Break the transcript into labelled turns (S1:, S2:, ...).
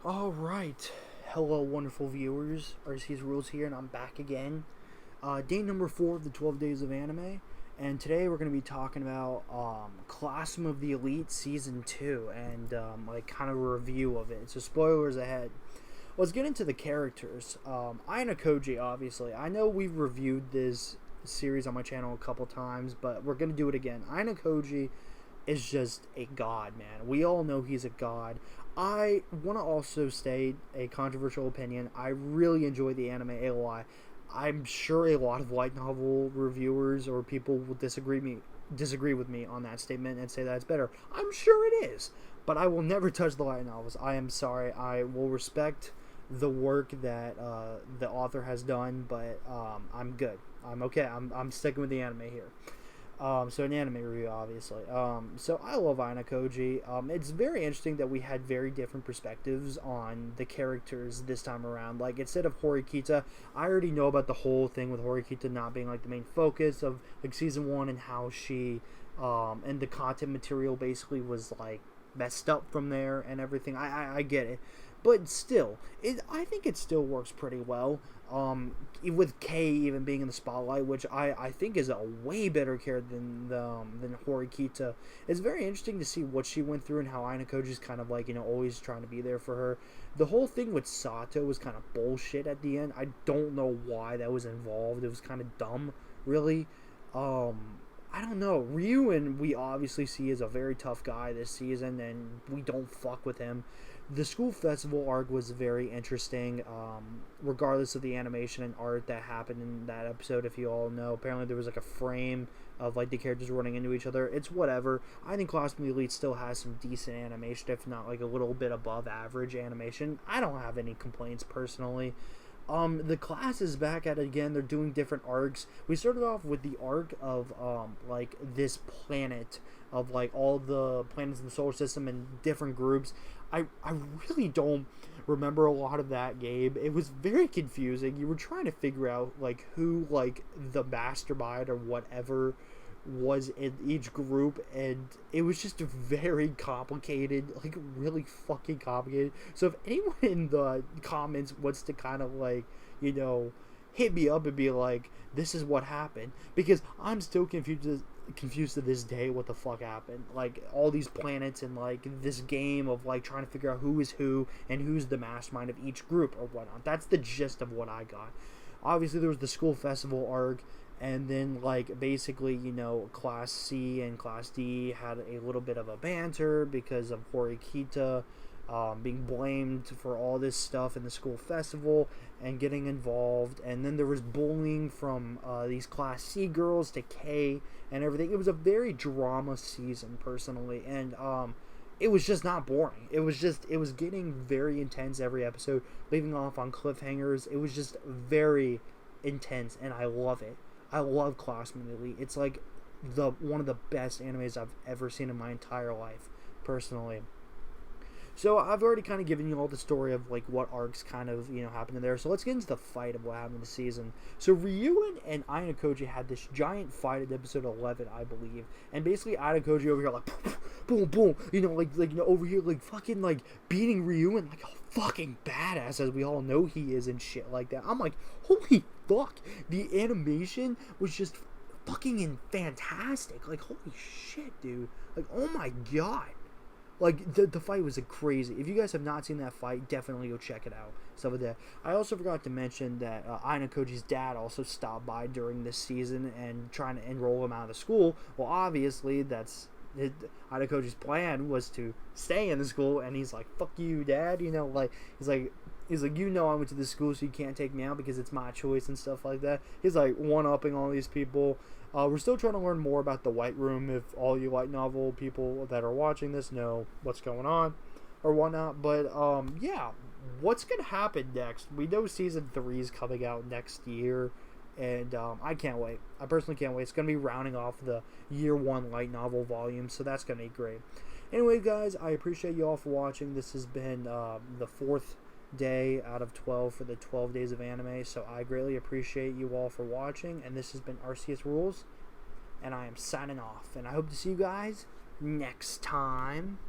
S1: Alright, hello wonderful viewers, Arceus Rules here, and I'm back again. Day number 4 of the 12 Days of Anime, and today we're going to be talking about Classroom of the Elite Season 2, and like kind of a review of it, so spoilers ahead. Let's get into the characters. Aina Koji, obviously. I know we've reviewed this series on my channel a couple times, but we're going to do it again. Aina Koji is just a god, man. We all know he's a god. I want to also state a controversial opinion. I really enjoy the anime a lot. I'm sure a lot of light novel reviewers or people will disagree with me on that statement and say that it's better. I'm sure it is, but I will never touch the light novels. I am sorry. I will respect the work that the author has done, but I'm good. I'm okay. I'm sticking with the anime here. So an anime review, obviously. So I love Aina Koji. It's very interesting that we had very different perspectives on the characters this time around. Like, instead of Horikita, I already know about the whole thing with Horikita not being, like, the main focus of, like, Season 1 and how she, and the content material basically was, like, messed up from there and everything. I get it. But still, I think it still works pretty well. With Kei even being in the spotlight, which I think is a way better character than Horikita. It's very interesting to see what she went through and how Aina Koji's kind of like, always trying to be there for her. The whole thing with Sato was kind of bullshit at the end. I don't know why that was involved. It was kind of dumb, really. I don't know. Ryuen, we obviously see as a very tough guy this season, and we don't fuck with him. The school festival arc was very interesting, regardless of the animation and art that happened in that episode. If you all know, apparently there was like a frame of like the characters running into each other. It's whatever. I think Classroom of the Elite still has some decent animation, if not like a little bit above average animation. I don't have any complaints personally. The class is back at it again. They're doing different arcs. We started off with the arc of like this planet of like all the planets in the solar system and different groups. I really don't remember a lot of that game. It was very confusing. You were trying to figure out like who like the mastermind or whatever was in each group, and it was just very complicated, like really fucking complicated. So if anyone in the comments wants to kind of like, hit me up and be like, this is what happened, because I'm still confused to this day what the fuck happened. Like all these planets and like this game of like trying to figure out who is who and who's the mastermind of each group or whatnot. That's the gist of what I got. Obviously there was the school festival arc, and then like basically Class C and Class D had a little bit of a banter because of Horikita being blamed for all this stuff in the school festival and getting involved. And then there was bullying from these Class C girls to K and everything. It was a very drama season personally, and it was just not boring. It was getting very intense every episode, leaving off on cliffhangers. It was just very intense, and I love it. I love Classroom of the Elite. It's like one of the best animes I've ever seen in my entire life, personally. So I've already kind of given you all the story of like what arcs kind of happened in there. So let's get into the fight of what happened in the season. So Ryuen and Aina Koji had this giant fight in episode 11, I believe, and basically Aina Koji over here like boom boom, over here like fucking like beating Ryuen like a fucking badass, as we all know he is, and shit like that. I'm like, holy fuck, the animation was just fucking fantastic. Like holy shit, dude. Like oh my god. Like, the fight was crazy. If you guys have not seen that fight, definitely go check it out. Stuff like that. I also forgot to mention that Aina Koji's dad also stopped by during this season and trying to enroll him out of school. Well, obviously, Aina Koji's plan was to stay in the school, and he's like, fuck you, dad. He's like, I went to this school, so you can't take me out because it's my choice and stuff like that. He's like one-upping all these people. We're still trying to learn more about the White Room. If all you light novel people that are watching this know what's going on or whatnot. But yeah, what's gonna happen next? We know season 3 is coming out next year, and I can't wait. I personally can't wait. It's gonna be rounding off the year 1 light novel volume, so that's gonna be great. Anyway, guys, I appreciate you all for watching. This has been the 4th day out of 12 for the 12 days of anime, so I greatly appreciate you all for watching, and this has been Arceus Rules, and I am signing off, and I hope to see you guys next time.